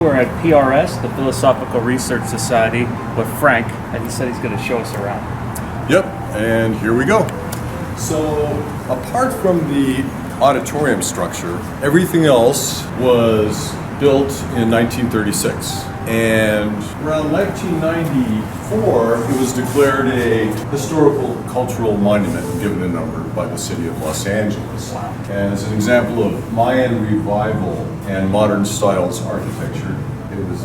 We're at PRS, the Philosophical Research Society, with Frank, and he said he's going to show us around. Yep, and here we go. So, apart from the auditorium structure, everything else was built in 1936. And around 1994, it was declared a historical cultural monument and given a number by the city of Los Angeles. Wow. As an example of Mayan revival and modern styles architecture, it was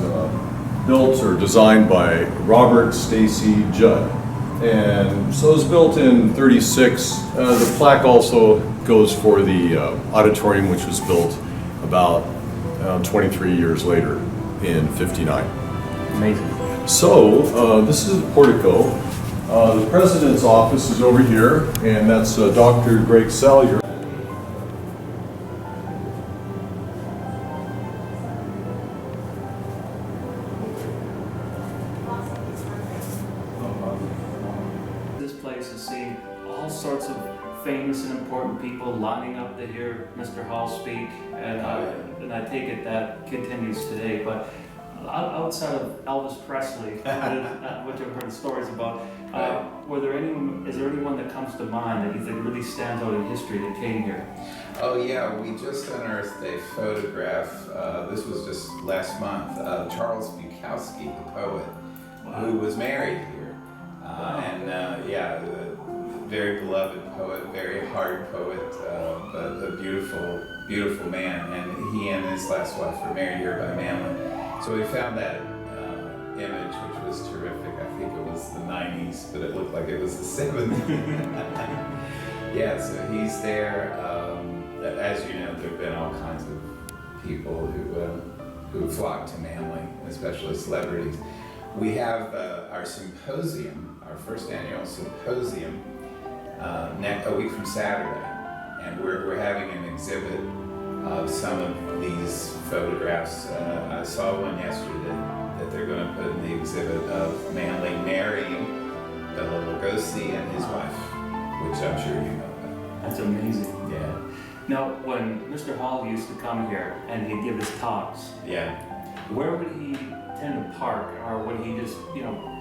built or designed by Robert Stacy Judd. And so it was built in 36. The plaque also goes for the auditorium, which was built about 23 years later in 59. Amazing. So this is the portico. The president's office is over here, and that's Dr. Greg Salyer. This place has seen all sorts of famous and important people lining up to hear Mr. Hall speak, and I take it that continues today. But outside of Elvis Presley, which I've heard stories about, is there anyone that comes to mind that you think really stands out in history that came here? Oh yeah, we just unearthed a photograph, this was just last month, Charles Bukowski, the poet, who was married here. Very beloved poet, very hard poet, but a beautiful, beautiful man. And he and his last wife were married here by Manly. So we found that image, which was terrific. I think it was the 90s, but it looked like it was the 70s. Yeah, so he's there. As you know, there have been all kinds of people who flock to Manly, especially celebrities. We have our symposium, our first annual symposium, a week from Saturday, and we're having an exhibit of some of these photographs. I saw one yesterday that they're going to put in the exhibit of Manly marrying Bela Lugosi and his wife, which I'm sure you know about. That's amazing. Yeah. Now, when Mr. Hall used to come here and he'd give his talks, Yeah. where would he tend to park, or would he just,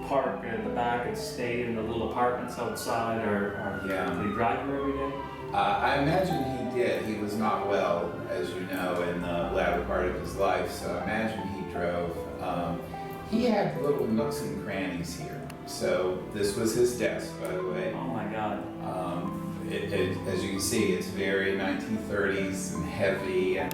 park in the back and stay in the little apartments outside, or Yeah. did he drive here every day? I imagine he did. He was not well, as you know, in the latter part of his life, so I imagine he drove. He had little nooks and crannies here. So this was his desk, by the way. Oh my God. As you can see, it's very 1930s and heavy, and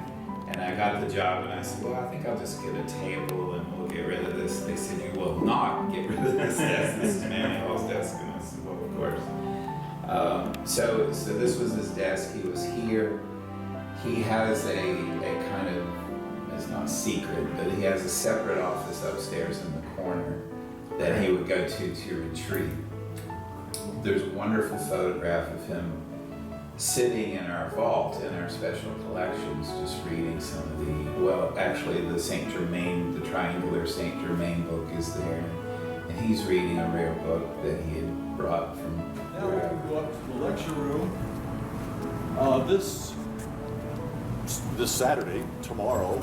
I got the job and I said, well, I think I'll just get a table and we'll get rid of this. They said, you will not get rid of this desk. This is Manly Hall's desk. And I said, well, of course. So this was his desk. He was here. He has a kind of, it's not secret, but he has a separate office upstairs in the corner that he would go to retreat. There's a wonderful photograph of him sitting in our vault in our special collections, just reading some of actually the Saint Germain, the triangular Saint Germain book is there. And he's reading a rare book that he had brought from. Now we can go up to the lecture room. This Saturday, tomorrow,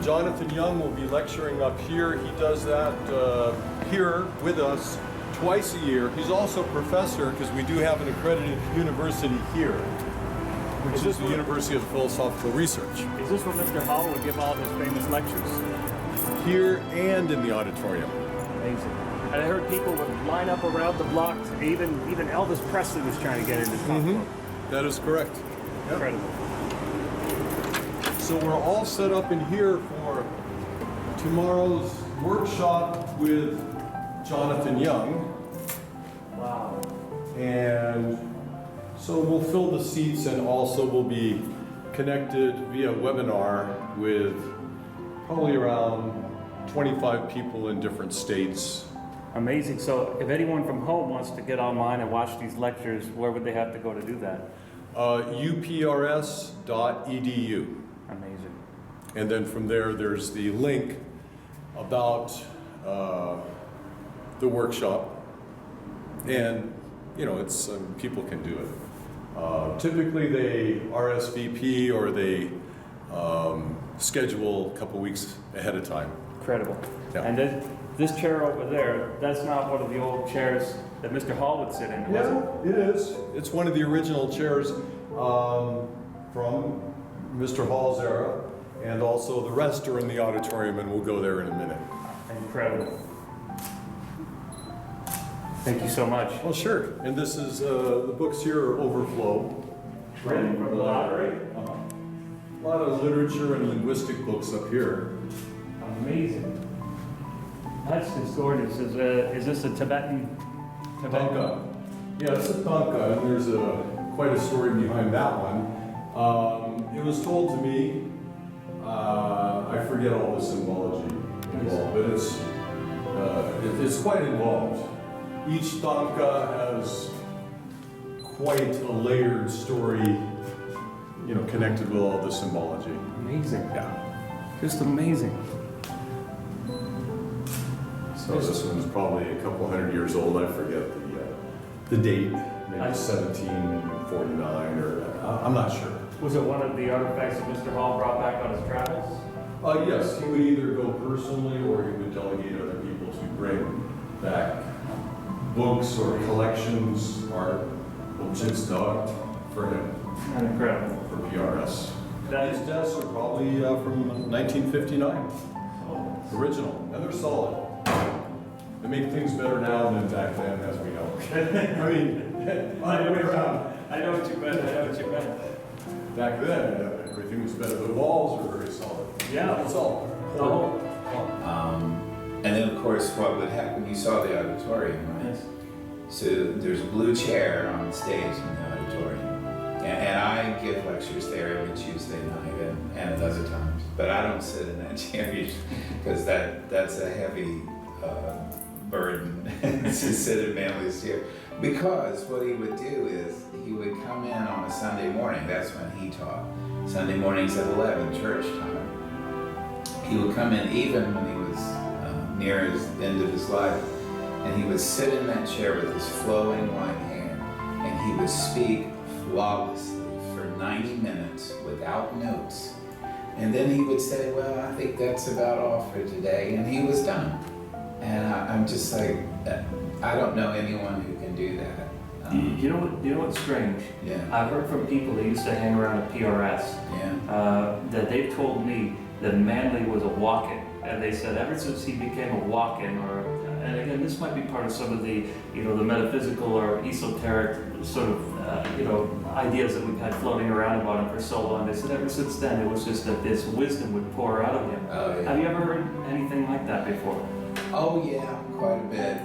Jonathan Young will be lecturing up here. He does that here with us twice a year. He's also a professor, because we do have an accredited university here, which is the University of Philosophical Research. Is this where Mr. Hall would give all his famous lectures? Here and in the auditorium. Amazing. And I heard people would line up around the block. Even Elvis Presley was trying to get into the book. That is correct. Yep. Incredible. So we're all set up in here for tomorrow's workshop with Jonathan Young. Wow. And so we'll fill the seats, and also we'll be connected via webinar with probably around 25 people in different states. Amazing. So if anyone from home wants to get online and watch these lectures, where would they have to go to do that? uprs.edu. Amazing. And then from there, there's the link about the workshop. And, it's people can do it. Typically, they RSVP or they schedule a couple weeks ahead of time. Incredible. Yeah. And this chair over there, that's not one of the old chairs that Mr. Hall would sit in, was it? It is. It's one of the original chairs from Mr. Hall's era, and also the rest are in the auditorium, and we'll go there in a minute. Incredible. Thank you so much. Well, sure. And this is, the books here are overflow. From the library? A lot of literature and linguistic books up here. Amazing. That's just gorgeous. Is this a Tibetan? Tanka. Yeah, it's a tanka, and there's quite a story behind that one. It was told to me, I forget all the symbology involved, but it's quite involved. Each tanka has quite a layered story, connected with all the symbology. Amazing. Yeah. Just amazing. So this one's probably a couple hundred years old. I forget the date, maybe 1749 or I'm not sure. Was it one of the artifacts that Mr. Hall brought back on his travels? Yes, he would either go personally or he would delegate other people to bring back books or collections, art, objectsdag for him, Incredible. for PRS. That His is desks are probably from 1959, original, and they're solid. They make things better now than back then, as we know. I mean, other way around. I know what you meant. Back then, everything was better. The walls were very solid. Yeah. It's all. Oh. And then, of course, what would happen, you saw the auditorium, right? Yes. So there's a blue chair on stage in the auditorium. And I give lectures there every Tuesday night and other times. But I don't sit in that chair because that's a heavy burden to sit in Manley's chair. Because what he would do is he would come in on a Sunday morning. That's when he taught. Sunday mornings at 11, church time. He would come in even when he was near his end of his life. And he would sit in that chair with his flowing white hair. And he would speak flawlessly for 90 minutes without notes. And then he would say, well, I think that's about all for today. And he was done. And I'm just like, I don't know anyone who can do that. You know what's strange? Yeah. I've heard from people that used to hang around at PRS that they've told me that Manley was a walk-in. And they said ever since he became a walk-in, and again, this might be part of some of the, the metaphysical or esoteric sort of, ideas that we've had floating around about him for so long. They said ever since then, it was just that this wisdom would pour out of him. Oh, yeah. Have you ever heard anything like that before? Oh yeah, quite a bit.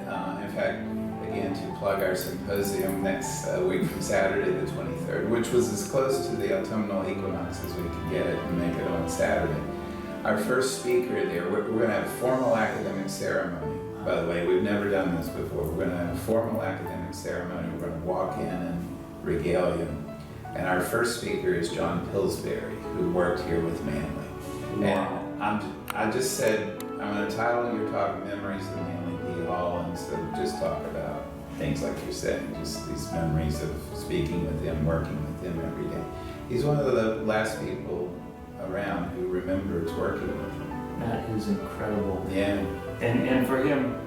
In fact, again, to plug our symposium next week from Saturday the 23rd, which was as close to the autumnal equinox as we could get it and make it on Saturday. Our first speaker there, we're going to have a formal academic ceremony. By the way, we've never done this before. We're going to have a formal academic ceremony. We're going to walk in and regale you. And our first speaker is John Pillsbury, who worked here with Manley. Wow. And I just said, I'm going to title your talk Memories of Manley P. Hall, and so just talk about things like you're saying, just these memories of speaking with him, working with him every day. He's one of the last people around who remembers working with him. That is incredible. Yeah. And for him,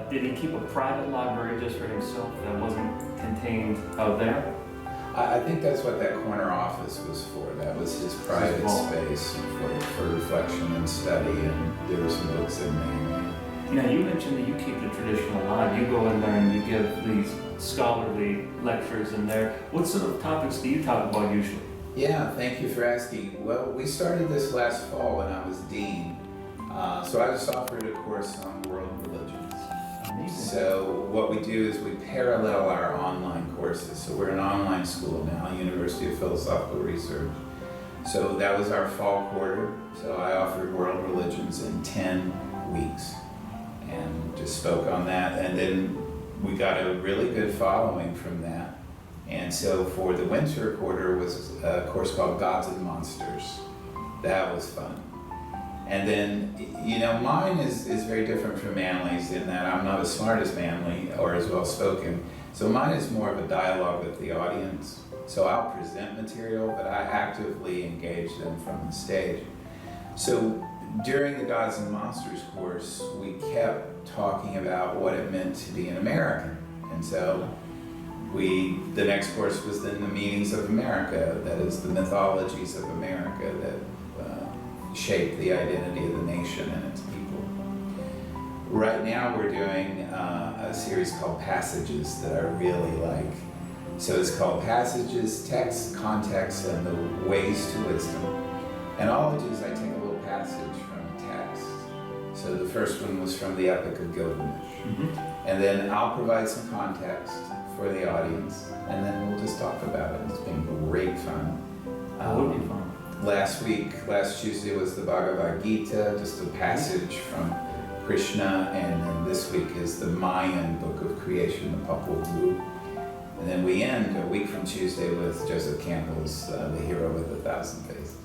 did he keep a private library just for himself that wasn't contained out there? I think that's what that corner office was for. That was his private space for reflection and study, and there were some books in there. Now, you mentioned that you keep the tradition alive. You go in there and you give these scholarly lectures in there. What sort of topics do you talk about usually? Yeah, thank you for asking. Well, we started this last fall when I was dean. So I just offered a course on world religions. Amazing. So what we do is we parallel our online courses. So we're an online school now, University of Philosophical Research. So that was our fall quarter. So I offered world religions in 10 weeks and just spoke on that. And then we got a really good following from that. And so for the winter quarter was a course called Gods and Monsters. That was fun. And then, mine is very different from Manley's in that I'm not as smart as Manley or as well spoken. So mine is more of a dialogue with the audience. So I'll present material, but I actively engage them from the stage. So during the Gods and Monsters course, we kept talking about what it meant to be an American. And so the next course was then the meanings of America, that is the mythologies of America that shape the identity of the nation and its people. Right now we're doing a series called Passages that I really like. So it's called Passages, Text, Context, and the Ways to Wisdom. And all I do is I take a little passage from a text. So the first one was from the Epic of Gilgamesh. And then I'll provide some context for the audience, and then we'll just talk about it. It's been great fun. That would be fun. Last Tuesday was the Bhagavad Gita, just a passage from Krishna, and then this week is the Mayan book of creation, the Popol Vuh. And then we end a week from Tuesday with Joseph Campbell's The Hero with 1,000 Faces.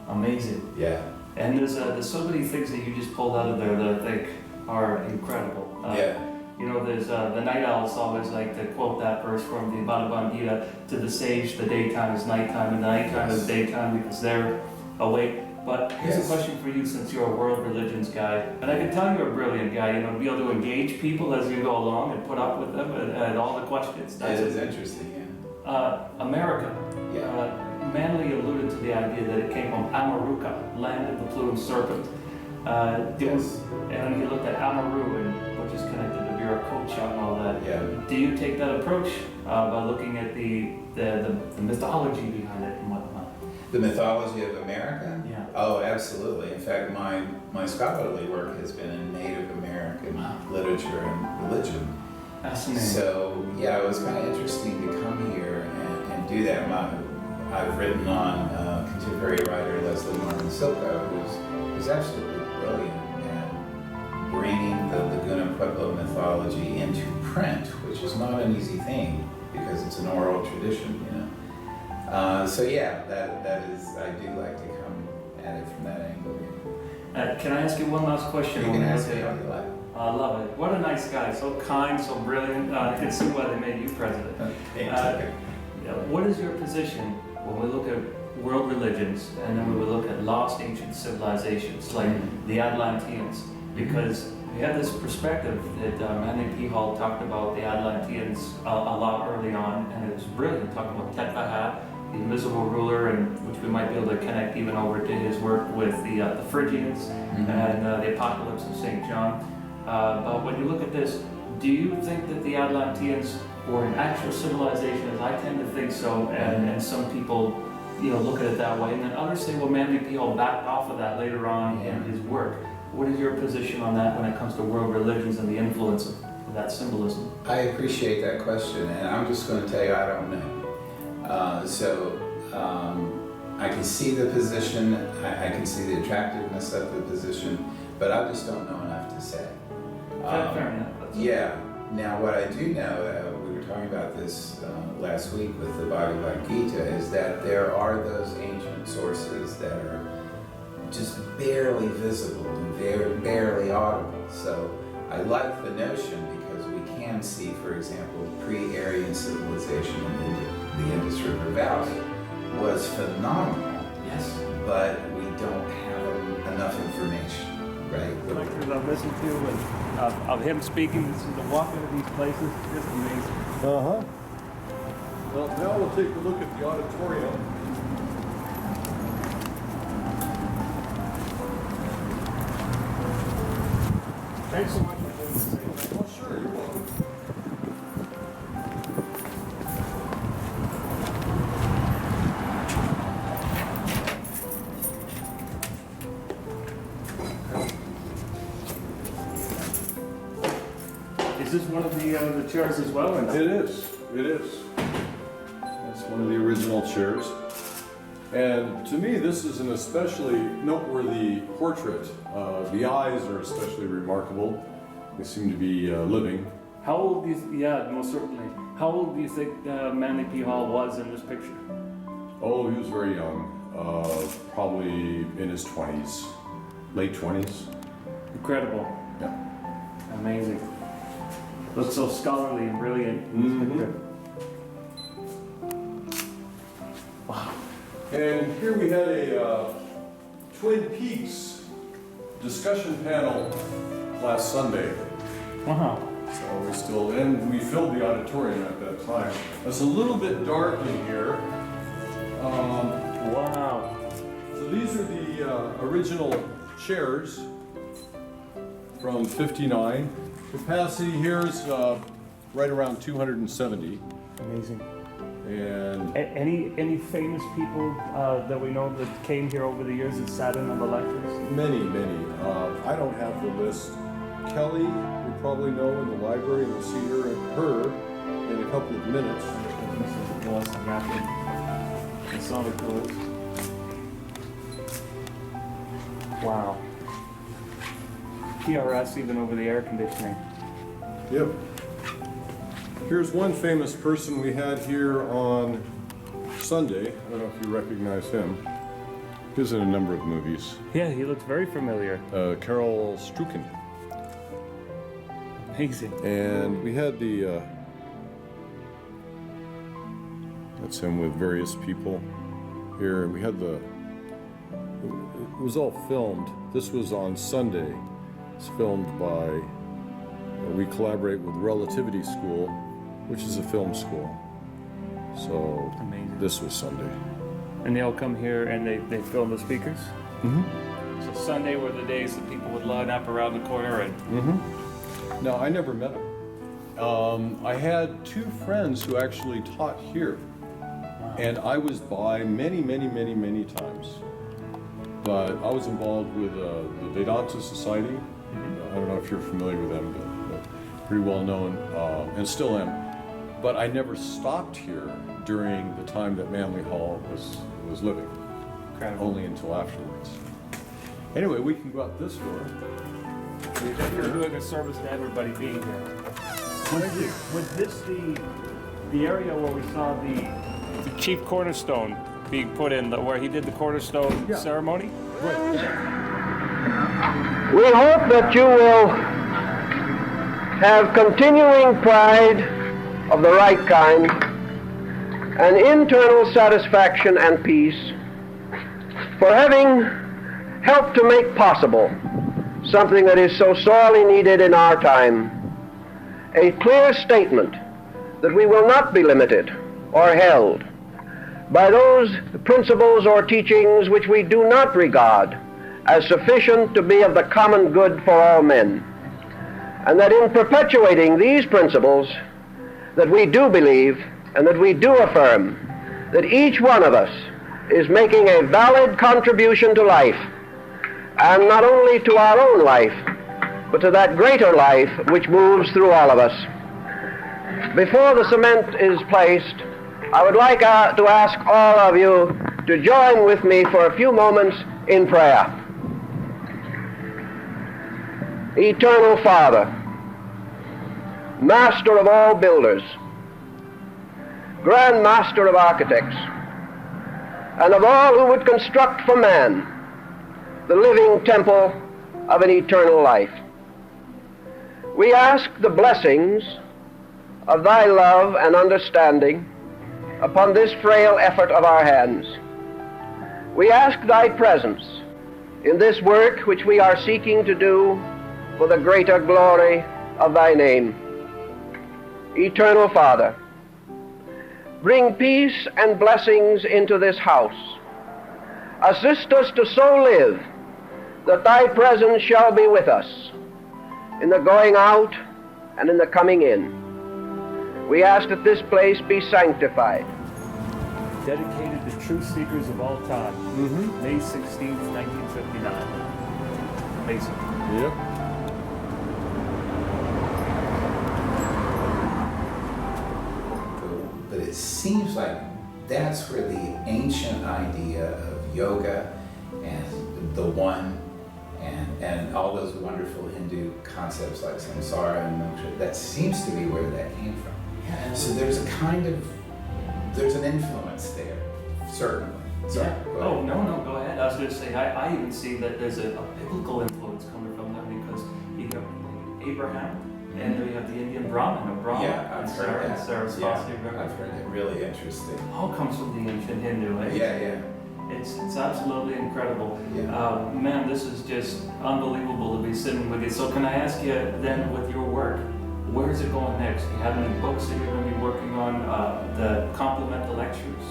Amazing. Yeah. And there's so many things that you just pulled out of there that I think are incredible. Yeah. You know, there's the night owls always like to quote that verse from the Bhagavad Gita, to the sage, the daytime is nighttime, and the nighttime is daytime because they're awake. But here's a question for you, since you're a world religions guy, and I can tell you're a brilliant guy, you know, to be able to engage people as you go along and put up with them and all the questions. That is interesting, yeah. America. Yeah. Manley alluded to the idea that it came from Amaruka, land of the plumed serpent. Yes. And he looked at Amaru, and which is connected to Viracocha and all that. Yeah. Do you take that approach by looking at the mythology behind it and whatnot? The mythology of America? Yeah. Oh, absolutely. In fact, my scholarly work has been in Native American literature and religion. Fascinating. So, yeah, it was kind of interesting to come here and do that. I've written on contemporary writer Leslie Norman Silko, who's absolutely brilliant at bringing the Laguna Pueblo mythology into print, which is not an easy thing because it's an oral tradition, you know. So yeah, that is, I do like to come at it from that angle. Can I ask you one last question? You can ask me how you like. I love it. What a nice guy. So kind, so brilliant. I can see why they made you president. What is your position when we look at world religions and then we would look at lost ancient civilizations like the Atlanteans? Because we have this perspective that Manly P. Hall talked about the Atlanteans a lot early on, and it was brilliant, talking about Tetlahat, the invisible ruler, and which we might be able to connect even over to his work with the Phrygians and the Apocalypse of St. John. But when you look at this, do you think that the Atlanteans were an actual civilization? As I tend to think so, and some people, you know, look at it that way, and then others say, well, Manly P. Hall backed off of that later on in his work. What is your position on that when it comes to world religions and the influence of that symbolism? I appreciate that question, and I'm just going to tell you I don't know. I can see the position, I can see the attractiveness of the position, but I just don't know enough to say. Fair enough. Yeah. Now, what I do know, we were talking about this last week with the Bhagavad Gita, is that there are those ancient sources that are just barely visible and barely audible. So I like the notion because we can see, for example, pre-Aryan civilization in the Indus River Valley was phenomenal. Yes. But we don't have enough information, right? Lectures I've listened to and of him speaking, this is the walk into these places, just amazing. Uh-huh. Well, now we'll take a look at the auditorium. Thanks so much for doing this. Oh, sure, you're welcome. Is this one of the chairs as well? Or no? It is. That's one of the original chairs. And to me, this is an especially noteworthy portrait. The eyes are especially remarkable. They seem to be living. How old do you yeah, most certainly. How old do you think Manly P. Hall was in this picture? Oh, he was very young. Probably in his 20s, late 20s. Incredible. Yeah. Amazing. Looks so scholarly and brilliant in this picture. Wow. And here we had a Twin Peaks discussion panel last Sunday. Wow. So we filled the auditorium at that time. It's a little bit dark in here. Wow. So these are the original chairs from '59. Capacity here is right around 270. Amazing. And Any famous people that we know that came here over the years that sat in on the lectures? many. I don't have the list. Kelly, you probably know in the library. You'll see her in a couple of minutes. This is Melissa Matthew. The Sonic Blues. Wow. PRS even over the air conditioning. Yep. Here's one famous person we had here on Sunday. I don't know if you recognize him. He's in a number of movies. Yeah, he looks very familiar. Carol Strucken. Amazing. And we had that's him with various people here. And we had it was all filmed. This was on Sunday. It's filmed by, we collaborate with Relativity School, which is a film school. So Amazing. This was Sunday. And they all come here and they film the speakers? Mm-hmm. So Sunday were the days that people would line up around the corner and... Mm-hmm. Now, I never met him. I had two friends who actually taught here. Wow. And I was by many times. But I was involved with the Vedanta Society. Mm-hmm. I don't know if you're familiar with them, but pretty well known, and still am. But I never stopped here during the time that Manly Hall was living. Incredible. Only until afterwards. Anyway, we can go out this door. We're doing a service to everybody being here. Was this the area where we saw the chief cornerstone being put in, where he did the Cornerstone Ceremony? Right. We hope that you will have continuing pride of the right kind and internal satisfaction and peace for having helped to make possible something that is so sorely needed in our time, a clear statement that we will not be limited or held by those principles or teachings which we do not regard as sufficient to be of the common good for all men, and that in perpetuating these principles that we do believe and that we do affirm that each one of us is making a valid contribution to life, and not only to our own life, but to that greater life which moves through all of us. Before the cement is placed, I would like to ask all of you to join with me for a few moments in prayer. Eternal Father, Master of all builders, Grand Master of architects, and of all who would construct for man the living temple of an eternal life, we ask the blessings of thy love and understanding upon this frail effort of our hands. We ask thy presence in this work which we are seeking to do for the greater glory of thy name. Eternal Father, bring peace and blessings into this house. Assist us to so live that thy presence shall be with us in the going out and in the coming in. We ask that this place be sanctified. Dedicated to true seekers of all time. Mm-hmm. May 16th, 1959. Amazing. Yep. But it seems like that's where the ancient idea of yoga and the one and all those wonderful Hindu concepts like samsara and moksha, that seems to be where that came from. Yeah. So there's an influence there, certainly. Sorry, Yeah. go ahead. Oh, no, go ahead. I was going to say, I even see that there's a biblical influence coming from them, because you have like Abraham, and then you have the Indian Brahmin, or Brahma, Yeah, and I've heard that. Sarasvati. Yeah, I've heard it. Really interesting. All comes from the ancient Hindu, eh? Yeah. It's absolutely incredible. Yeah. Man, this is just unbelievable to be sitting with you. So can I ask you then, with your work, where is it going next? Do you have any books that you're going to be working on that complement the lectures?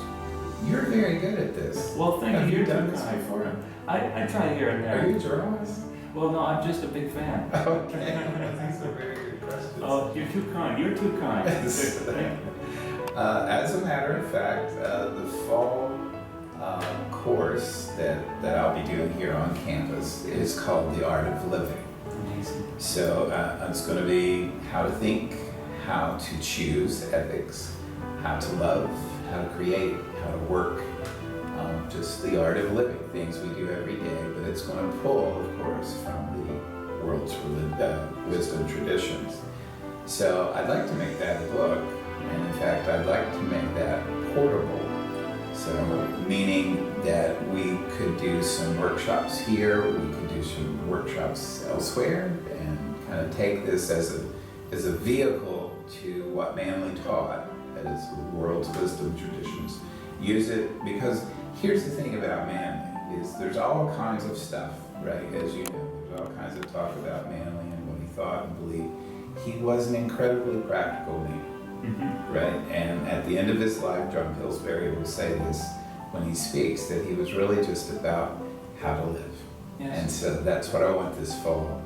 You're very good at this. Well, thank Have you. you You're done too this kind. before? I try here and there. Are you a journalist? Well, no, I'm just a big fan. Okay, these are very good questions. Oh, you're too kind. You're too kind. As a matter of fact, the fall course that I'll be doing here on campus is called The Art of Living. Amazing. So it's going to be how to think, how to choose ethics, how to love, how to create, how to work, just the art of living, things we do every day, but it's going to pull, of course, from the world's wisdom traditions. So I'd like to make that a book, and in fact, I'd like to make that portable. So meaning that we could do some workshops here, we could do some workshops elsewhere, and kind of take this as a vehicle to what Manly taught, that is the world's wisdom traditions. Use it because here's the thing about Manly, is there's all kinds of stuff, right, as you know, there's all kinds of talk about Manly and what he thought and believed. He was an incredibly practical man, right, and at the end of his life, John Pillsbury will say this when he speaks, that he was really just about how to live. Yes. And so that's what I want this fall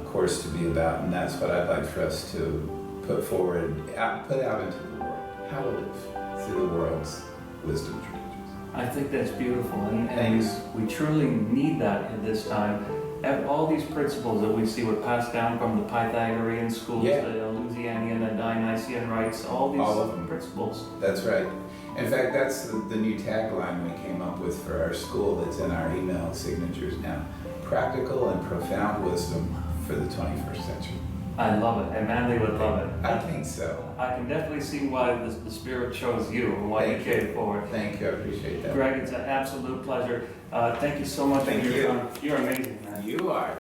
course to be about, and that's what I'd like for us to put forward, put out into the world, how to live through the world's wisdom traditions. I think that's beautiful, and Thanks. we truly need that at this time. All these principles that we see were passed down from the Pythagorean schools, Yeah. the Eleusinian and Dionysian rites, all All of these them. principles. That's right. In fact, that's the new tagline we came up with for our school that's in our email signatures now. Practical and profound wisdom for the 21st century. I love it, and Manly would love it. I think so. I can definitely see why the Spirit chose you and why you Thank you. came forward. Thank you, I appreciate that. Greg, it's an absolute pleasure. Thank you so much Thank for your you. time. You're amazing, man. You are.